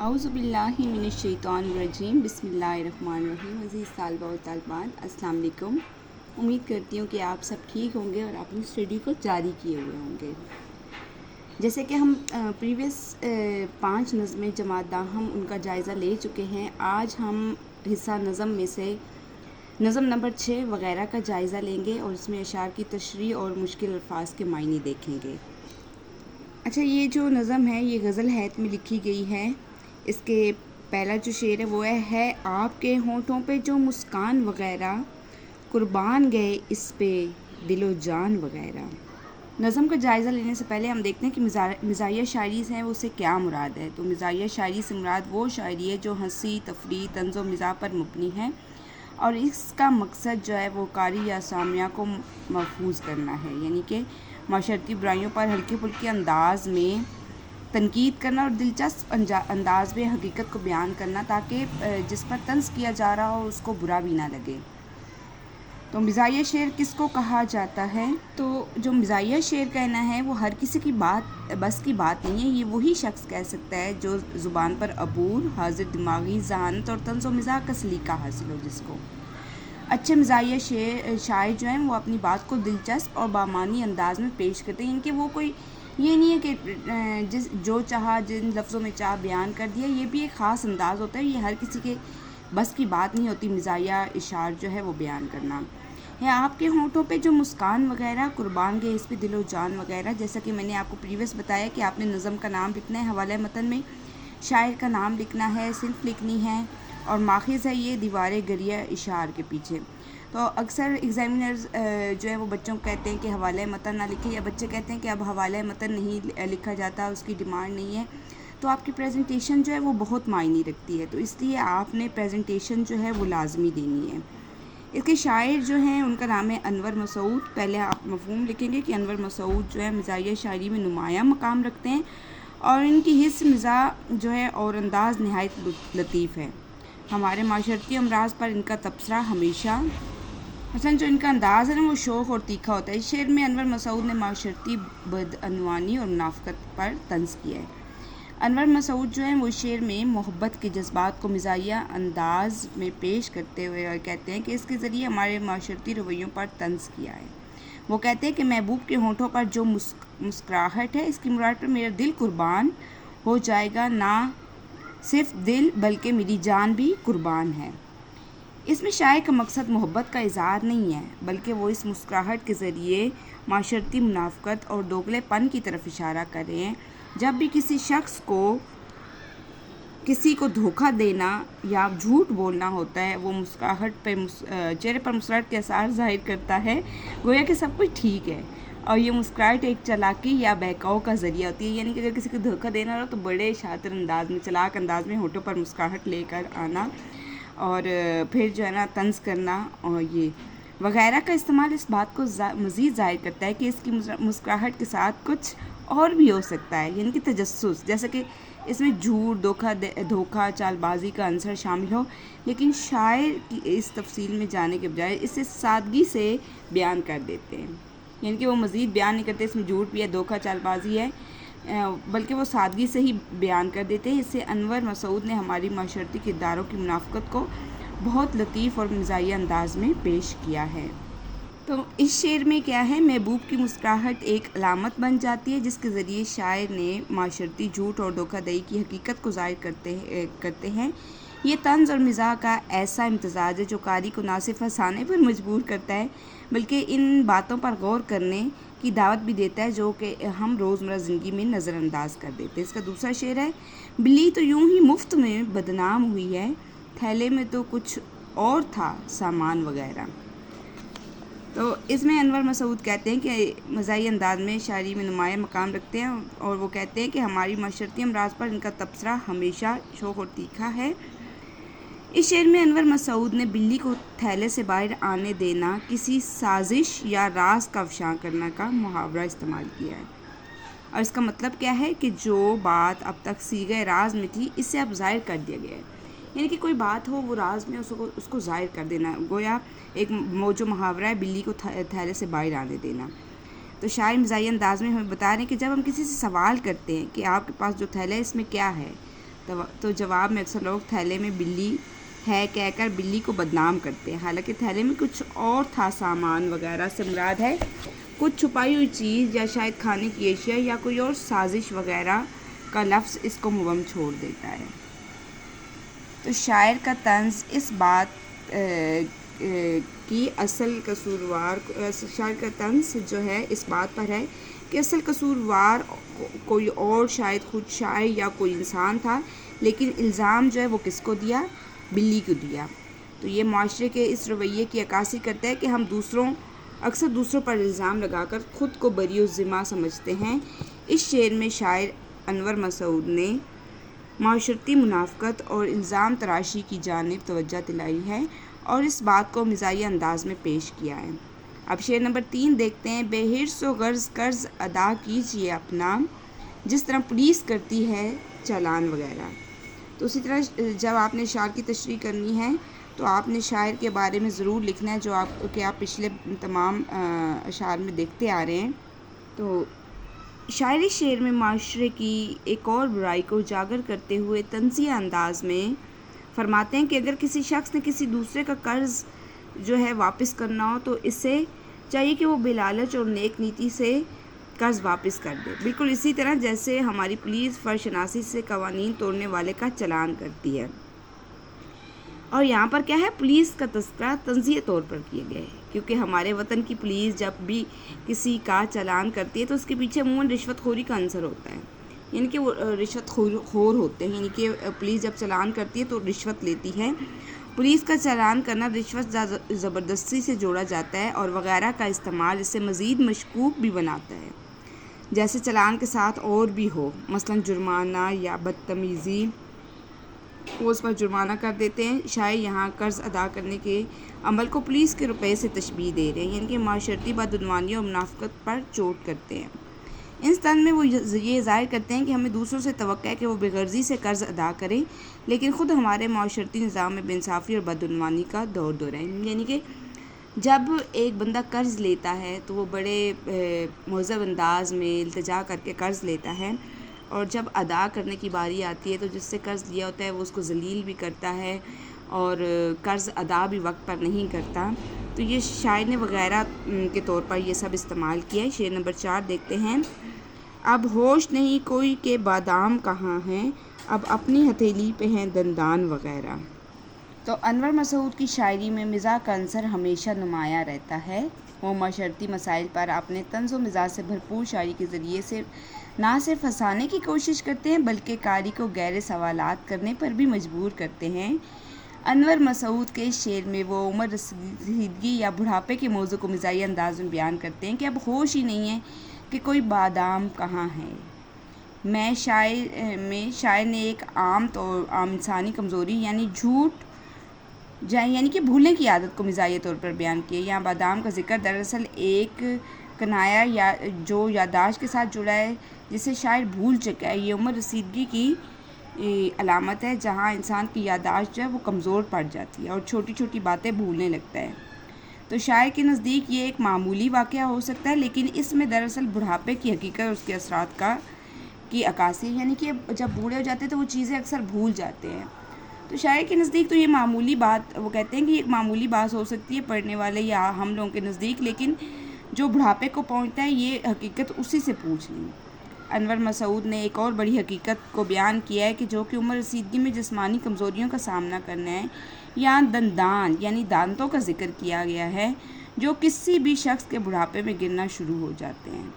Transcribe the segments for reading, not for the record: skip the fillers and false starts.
اعوذ باللہ من الشیطان الرجیم بسم اللہ الرحمن الرحیم عزیز طالبہ و طالبات السلام علیکم۔ امید کرتی ہوں کہ آپ سب ٹھیک ہوں گے اور اپنی اسٹڈی کو جاری کیے ہوئے ہوں گے۔ جیسے کہ ہم پریویس 5 نظمیں جماعت داہم ان کا جائزہ لے چکے ہیں، آج ہم حصہ نظم میں سے نظم نمبر 6 وغیرہ کا جائزہ لیں گے اور اس میں اشعار کی تشریح اور مشکل الفاظ کے معنی دیکھیں گے۔ اچھا، یہ جو نظم ہے یہ غزل ہیت میں لکھی گئی ہے۔ اس کے پہلا جو شعر ہے وہ ہے آپ کے ہونٹوں پہ جو مسکان وغیرہ، قربان گئے اس پہ دل و جان وغیرہ۔ نظم کا جائزہ لینے سے پہلے ہم دیکھتے ہیں کہ مزاحیہ شاعری سے وہ سے کیا مراد ہے۔ تو مزاحیہ شاعری سے مراد وہ شاعری ہے جو ہنسی، تفریح، طنز و مزاح پر مبنی ہے اور اس کا مقصد جو ہے وہ قاری یا سامعہ کو محفوظ کرنا ہے، یعنی کہ معاشرتی برائیوں پر ہلکے پھلکے انداز میں تنقید کرنا اور دلچسپ انداز میں حقیقت کو بیان کرنا تاکہ جس پر طنز کیا جا رہا ہو اس کو برا بھی نہ لگے۔ تو مزاحیہ شعر کس کو کہا جاتا ہے؟ تو جو مزاحیہ شعر کہنا ہے وہ ہر کسی کی بس کی بات نہیں ہے، یہ وہی شخص کہہ سکتا ہے جو زبان پر عبور، حاضر دماغی ذہانت اور طنز و مزاح کا سلیقہ حاصل ہو جس کو۔ اچھے مزاحیہ شاعر جو ہیں وہ اپنی بات کو دلچسپ اور بامعنی انداز میں پیش کرتے ہیں، ان کے وہ کوئی یہ نہیں ہے کہ جو چاہا جن لفظوں میں چاہ بیان کر دیا، یہ بھی ایک خاص انداز ہوتا ہے، یہ ہر کسی کے بس کی بات نہیں ہوتی مزاحیہ اشعار جو ہے وہ بیان کرنا ہے۔ آپ کے ہونٹوں پہ جو مسکان وغیرہ، قربان گئے اس پہ دل و جان وغیرہ، جیسا کہ میں نے آپ کو پریویس بتایا کہ آپ نے نظم کا نام لکھنا ہے، حوالہ متن میں شاعر کا نام لکھنا ہے، صنف لکھنی ہے اور ماخذ ہے یہ دیوار گریہ اشعار کے پیچھے۔ تو اکثر ایگزامینرز جو ہے وہ بچوں کو کہتے ہیں کہ حوالہ متن نہ لکھیں، یا بچے کہتے ہیں کہ اب حوالہ متن نہیں لکھا جاتا، اس کی ڈیمانڈ نہیں ہے۔ تو آپ کی پریزنٹیشن جو ہے وہ بہت معنی رکھتی ہے، تو اس لیے آپ نے پریزنٹیشن جو ہے وہ لازمی دینی ہے۔ اس کے شاعر جو ہیں ان کا نام ہے انور مسعود۔ پہلے آپ مفہوم لکھیں گے کہ انور مسعود جو ہے مزاحیہ شاعری میں نمایاں مقام رکھتے ہیں اور ان کی حس مزاح جو ہے اور انداز نہایت لطیف ہے۔ ہمارے معاشرتی امراض پر ان کا تبصرہ ہمیشہ مثلا جو ان کا انداز ہے نا وہ شوق اور تیکھا ہوتا ہے۔ اس شعر میں انور مسعود نے معاشرتی بدعنوانی اور منافقت پر طنز کیا ہے۔ انور مسعود جو ہیں وہ شعر میں محبت کے جذبات کو مزاحیہ انداز میں پیش کرتے ہوئے اور کہتے ہیں کہ اس کے ذریعے ہمارے معاشرتی رویوں پر طنز کیا ہے۔ وہ کہتے ہیں کہ محبوب کے ہونٹوں پر جو مسکراہٹ ہے، اس کی مراد پر میرا دل قربان ہو جائے گا، نہ صرف دل بلکہ میری جان بھی قربان ہے۔ اس میں شاعر کا مقصد محبت کا اظہار نہیں ہے، بلکہ وہ اس مسکراہٹ کے ذریعے معاشرتی منافقت اور دوگلے پن کی طرف اشارہ کر رہے ہیں۔ جب بھی کسی شخص کو کسی کو دھوکہ دینا یا جھوٹ بولنا ہوتا ہے، وہ مسکراہٹ پہ چہرے پر مسکراہٹ کے اثار ظاہر کرتا ہے، گویا کہ سب کچھ ٹھیک ہے، اور یہ مسکراہٹ ایک چالاکی یا بہکاؤ کا ذریعہ ہوتی ہے، یعنی کہ اگر کسی کو دھوکہ دینا ہو تو بڑے شاطر انداز میں، چالاک انداز میں ہونٹوں پر مسکراہٹ لے کر آنا اور پھر جو ہے نا طنز کرنا اور یہ وغیرہ کا استعمال اس بات کو مزید ظاہر کرتا ہے کہ اس کی مسکراہٹ کے ساتھ کچھ اور بھی ہو سکتا ہے، یعنی کہ تجسس، جیسا کہ اس میں جھوٹ، دھوکہ، چال بازی کا عنصر شامل ہو، لیکن شاعر کی اس تفصیل میں جانے کے بجائے اسے سادگی سے بیان کر دیتے ہیں، یعنی کہ وہ مزید بیان نہیں کرتے اس میں جھوٹ بھی ہے، دھوکہ، چال بازی ہے، بلکہ وہ سادگی سے ہی بیان کر دیتے ہیں۔ اس سے انور مسعود نے ہماری معاشرتی کرداروں کی منافقت کو بہت لطیف اور مزاحیہ انداز میں پیش کیا ہے۔ تو اس شعر میں کیا ہے، محبوب کی مسکراہٹ ایک علامت بن جاتی ہے جس کے ذریعے شاعر نے معاشرتی جھوٹ اور دھوکہ دہی کی حقیقت کو ظاہر کرتے ہیں۔ یہ طنز اور مزاح کا ایسا امتزاج ہے جو قاری کو نہ صرف ہنسانے پر مجبور کرتا ہے بلکہ ان باتوں پر غور کرنے کی دعوت بھی دیتا ہے جو کہ ہم روزمرہ زندگی میں نظر انداز کر دیتے ہیں۔ اس کا دوسرا شعر ہے بلی تو یوں ہی مفت میں بدنام ہوئی ہے، تھیلے میں تو کچھ اور تھا سامان وغیرہ۔ تو اس میں انور مسعود کہتے ہیں کہ مزاحیہ انداز میں شاعری میں نمایاں مقام رکھتے ہیں اور وہ کہتے ہیں کہ ہماری معاشرتی امراض پر ان کا تبصرہ ہمیشہ شوق اور تیکھا ہے۔ اس شعر میں انور مسعود نے بلی کو تھیلے سے باہر آنے دینا کسی سازش یا راز کا افشاں کرنا کا محاورہ استعمال کیا ہے، اور اس کا مطلب کیا ہے کہ جو بات اب تک صیغہ راز میں تھی اسے اب ظاہر کر دیا گیا ہے، یعنی کہ کوئی بات ہو وہ راز میں اس کو ظاہر کر دینا، گویا ایک جو محاورہ ہے بلی کو تھیلے سے باہر آنے دینا۔ تو شاعر مزاحیہ انداز میں ہمیں بتا رہے ہیں کہ جب ہم کسی سے سوال کرتے ہیں کہ آپ کے پاس جو تھیلا ہے اس میں کیا ہے، تو جواب میں اکثر لوگ تھیلے میں بلی ہے کہہ کر بلی کو بدنام کرتے ہیں، حالانکہ تھیلے میں کچھ اور تھا، سامان وغیرہ سے مراد ہے کچھ چھپائی ہوئی چیز یا شاید کھانے کی اشیاء یا کوئی اور سازش وغیرہ کا لفظ اس کو مبہم چھوڑ دیتا ہے۔ تو شاعر کا طنز اس بات کی شاعر کا طنز جو ہے اس بات پر ہے کہ اصل قصوروار کوئی اور، شاید خود شاعر یا کوئی انسان تھا، لیکن الزام جو ہے وہ کس کو دیا؟ بلی کو دیا۔ تو یہ معاشرے کے اس رویے کی عکاسی کرتا ہے کہ ہم اکثر دوسروں پر الزام لگا کر خود کو بری الذمہ سمجھتے ہیں۔ اس شعر میں شاعر انور مسعود نے معاشرتی منافقت اور الزام تراشی کی جانب توجہ دلائی ہے اور اس بات کو مزاحیہ انداز میں پیش کیا ہے۔ اب شعر نمبر 3 دیکھتے ہیں۔ بے حرص و غرض قرض ادا کیجیے اپنا، جس طرح پولیس کرتی ہے چالان وغیرہ۔ تو اسی طرح جب آپ نے اشعار کی تشریح کرنی ہے تو آپ نے شاعر کے بارے میں ضرور لکھنا ہے جو آپ پچھلے تمام اشعار میں دیکھتے آ رہے ہیں۔ تو شاعری شعر میں معاشرے کی ایک اور برائی کو اجاگر کرتے ہوئے طنزیہ انداز میں فرماتے ہیں کہ اگر کسی شخص نے کسی دوسرے کا قرض جو ہے واپس کرنا ہو تو اسے چاہیے کہ وہ بلالچ اور نیک نیتی سے قرض واپس کر دے، بالکل اسی طرح جیسے ہماری پولیس فرض شناسی سے قوانین توڑنے والے کا چلان کرتی ہے۔ اور یہاں پر کیا ہے؟ پولیس کا تذکرہ طنزیہ طور پر کیا گیا ہے، کیونکہ ہمارے وطن کی پولیس جب بھی کسی کا چلان کرتی ہے تو اس کے پیچھے عموماً رشوت خوری کا عنصر ہوتا ہے، یعنی کہ وہ رشوت خور ہوتے ہیں، یعنی کہ پولیس جب چلان کرتی ہے تو رشوت لیتی ہے۔ پولیس کا چلان کرنا رشوت زبردستی سے جوڑا جاتا ہے اور وغیرہ کا استعمال اسے مزید مشکوک بھی بناتا ہے، جیسے چلان کے ساتھ اور بھی ہو، مثلاً جرمانہ یا بدتمیزی، وہ اس پر جرمانہ کر دیتے ہیں۔ شاعر یہاں قرض ادا کرنے کے عمل کو پولیس کے روپے سے تشبیہ دے رہے ہیں، یعنی کہ معاشرتی بدعنوانی اور منافقت پر چوٹ کرتے ہیں۔ اس طرح میں وہ یہ ظاہر کرتے ہیں کہ ہمیں دوسروں سے توقع ہے کہ وہ بے غرضی سے قرض ادا کریں، لیکن خود ہمارے معاشرتی نظام میں بے انصافی اور بدعنوانی کا دور دورائیں، یعنی کہ جب ایک بندہ قرض لیتا ہے تو وہ بڑے مہذب انداز میں التجا کر کے قرض لیتا ہے، اور جب ادا کرنے کی باری آتی ہے تو جس سے قرض لیا ہوتا ہے وہ اس کو ذلیل بھی کرتا ہے اور قرض ادا بھی وقت پر نہیں کرتا۔ تو یہ شاعر نے وغیرہ کے طور پر یہ سب استعمال کیا ہے۔ شعر نمبر 4 دیکھتے ہیں۔ اب ہوش نہیں کوئی کہ بادام کہاں ہیں، اب اپنی ہتھیلی پہ ہیں دندان وغیرہ۔ تو انور مسعود کی شاعری میں مزاح کا عنصر ہمیشہ نمایاں رہتا ہے۔ وہ معاشرتی مسائل پر اپنے طنز و مزاح سے بھرپور شاعری کے ذریعے سے نہ صرف ہنسانے کی کوشش کرتے ہیں بلکہ قاری کو گہرے سوالات کرنے پر بھی مجبور کرتے ہیں۔ انور مسعود کے شعر میں وہ عمر رسیدگی یا بڑھاپے کے موضوع کو مزاحیہ انداز میں بیان کرتے ہیں کہ اب ہوش ہی نہیں ہے کہ کوئی بادام کہاں ہے۔ شاعر نے ایک عام انسانی کمزوری یعنی یعنی کہ بھولنے کی عادت کو مزاحیہ طور پر بیان کیا۔ یہاں بادام کا ذکر دراصل ایک کنایا جو یادداشت کے ساتھ جڑا ہے جسے شاعر بھول چکا ہے۔ یہ عمر رسیدگی کی علامت ہے، جہاں انسان کی یادداشت جو ہے وہ کمزور پڑ جاتی ہے اور چھوٹی چھوٹی باتیں بھولنے لگتا ہے۔ تو شاعر کے نزدیک یہ ایک معمولی واقعہ ہو سکتا ہے، لیکن اس میں دراصل بڑھاپے کی حقیقت اور اس کے اثرات کی عکاسی، یعنی کہ جب بوڑھے ہو جاتے ہیں تو وہ چیزیں اکثر بھول جاتے ہیں۔ تو شاعر کے نزدیک تو یہ معمولی بات، وہ کہتے ہیں کہ یہ ایک معمولی بات ہو سکتی ہے پڑھنے والے یا ہم لوگوں کے نزدیک، لیکن جو بڑھاپے کو پہنچتا ہے یہ حقیقت اسی سے پوچھ لیں۔ انور مسعود نے ایک اور بڑی حقیقت کو بیان کیا ہے کہ جو کہ عمر رسیدگی میں جسمانی کمزوریوں کا سامنا کرنا ہے۔ یہاں دندان یعنی دانتوں کا ذکر کیا گیا ہے جو کسی بھی شخص کے بڑھاپے میں گرنا شروع ہو جاتے ہیں۔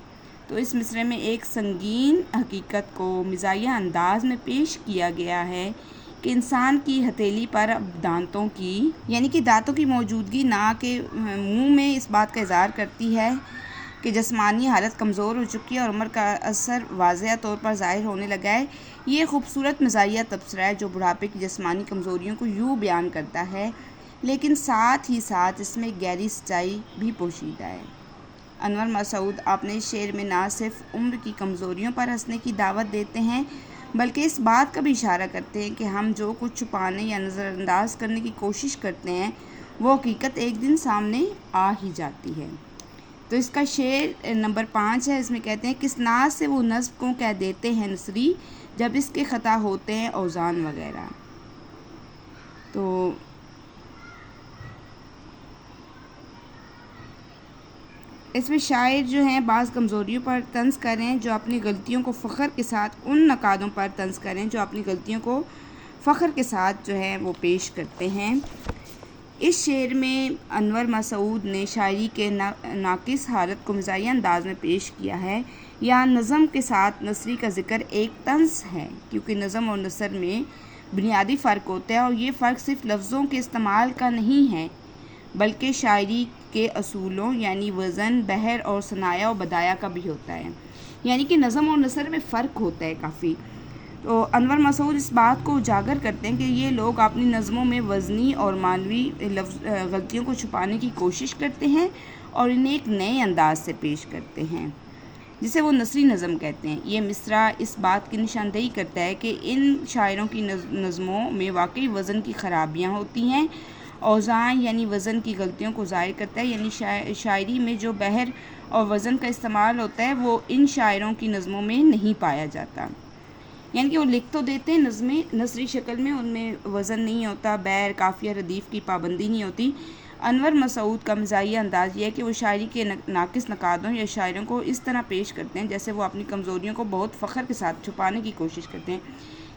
تو اس مصرعے میں ایک سنگین حقیقت کو مزاحیہ انداز میں پیش کیا گیا ہے کہ انسان کی ہتھیلی پر دانتوں کی یعنی کہ دانتوں کی موجودگی نہ کہ منہ میں اس بات کا اظہار کرتی ہے کہ جسمانی حالت کمزور ہو چکی ہے اور عمر کا اثر واضح طور پر ظاہر ہونے لگا ہے۔ یہ خوبصورت مزاحیہ تبصرہ ہے جو بڑھاپے کی جسمانی کمزوریوں کو یوں بیان کرتا ہے، لیکن ساتھ ہی ساتھ اس میں گہری سچائی بھی پوشیدہ ہے۔ انور مسعود اپنے اس شعر میں نہ صرف عمر کی کمزوریوں پر ہنسنے کی دعوت دیتے ہیں بلکہ اس بات کا بھی اشارہ کرتے ہیں کہ ہم جو کچھ چھپانے یا نظر انداز کرنے کی کوشش کرتے ہیں وہ حقیقت ایک دن سامنے آ ہی جاتی ہے۔ تو اس کا شعر نمبر 5 ہے، اس میں کہتے ہیں کس ناز سے وہ نظم کو کہہ دیتے ہیں نثری، جب اس کے خطا ہوتے ہیں اوزان وغیرہ۔ تو اس میں شاعر جو ہیں بعض کمزوریوں پر طنز کریں جو اپنی غلطیوں کو فخر کے ساتھ، ان نقادوں پر طنز کریں جو اپنی غلطیوں کو فخر کے ساتھ جو ہے وہ پیش کرتے ہیں۔ اس شعر میں انور مسعود نے شاعری کے ناقص حالت کو مزاحیہ انداز میں پیش کیا ہے۔ یہاں نظم کے ساتھ نثری کا ذکر ایک طنز ہے، کیونکہ نظم اور نثر میں بنیادی فرق ہوتا ہے، اور یہ فرق صرف لفظوں کے استعمال کا نہیں ہے بلکہ شاعری کے اصولوں یعنی وزن، بحر اور ثنایا و بدایا کا بھی ہوتا ہے، یعنی کہ نظم اور نثر میں فرق ہوتا ہے کافی۔ تو انور مسعود اس بات کو اجاگر کرتے ہیں کہ یہ لوگ اپنی نظموں میں وزنی اور معنوی غلطیوں کو چھپانے کی کوشش کرتے ہیں اور انہیں ایک نئے انداز سے پیش کرتے ہیں جسے وہ نثری نظم کہتے ہیں۔ یہ مصرع اس بات کی نشاندہی کرتا ہے کہ ان شاعروں کی نظموں میں واقعی وزن کی خرابیاں ہوتی ہیں۔ اوزان یعنی وزن کی غلطیوں کو ظاہر کرتا ہے، یعنی شاعری میں جو بحر اور وزن کا استعمال ہوتا ہے وہ ان شاعروں کی نظموں میں نہیں پایا جاتا، یعنی کہ وہ لکھ تو دیتے ہیں نظمیں نثری شکل میں، ان میں وزن نہیں ہوتا، بحر، قافیہ، ردیف کی پابندی نہیں ہوتی۔ انور مسعود کا مزاحیہ انداز یہ ہے کہ وہ شاعری کے ناقص نقادوں یا شاعروں کو اس طرح پیش کرتے ہیں جیسے وہ اپنی کمزوریوں کو بہت فخر کے ساتھ چھپانے کی کوشش کرتے ہیں،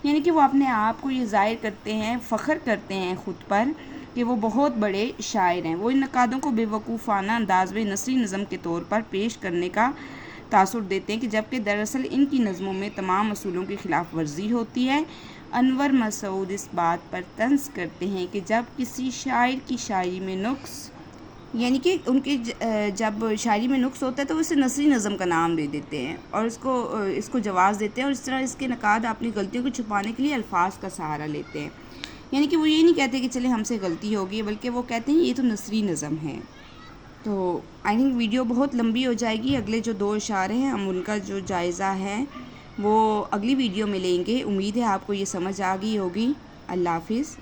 یعنی کہ وہ اپنے آپ کو یہ ظاہر کرتے ہیں، فخر کرتے ہیں خود پر کہ وہ بہت بڑے شاعر ہیں۔ وہ ان نقادوں کو بے وقوفانہ انداز میں نثری نظم کے طور پر پیش کرنے کا تاثر دیتے ہیں کہ جبکہ دراصل ان کی نظموں میں تمام اصولوں کی خلاف ورزی ہوتی ہے۔ انور مسعود اس بات پر طنز کرتے ہیں کہ جب کسی شاعر کی شاعری میں نقص، یعنی کہ ان کے جب شاعری میں نقص ہوتا ہے تو وہ اسے نثری نظم کا نام دے دیتے ہیں اور اس کو جواز دیتے ہیں، اور اس طرح اس کے نقاد اپنی غلطیوں کو چھپانے کے لیے الفاظ کا سہارا لیتے ہیں، یعنی کہ وہ یہ نہیں کہتے کہ چلے ہم سے غلطی ہوگی، بلکہ وہ کہتے ہیں یہ تو نثری نظم ہے۔ تو آئی تھنک ویڈیو بہت لمبی ہو جائے گی، اگلے جو 2 اشعار ہیں ہم ان کا جو جائزہ ہے وہ اگلی ویڈیو میں لیں گے۔ امید ہے آپ کو یہ سمجھ آ گئی ہوگی۔ اللہ حافظ۔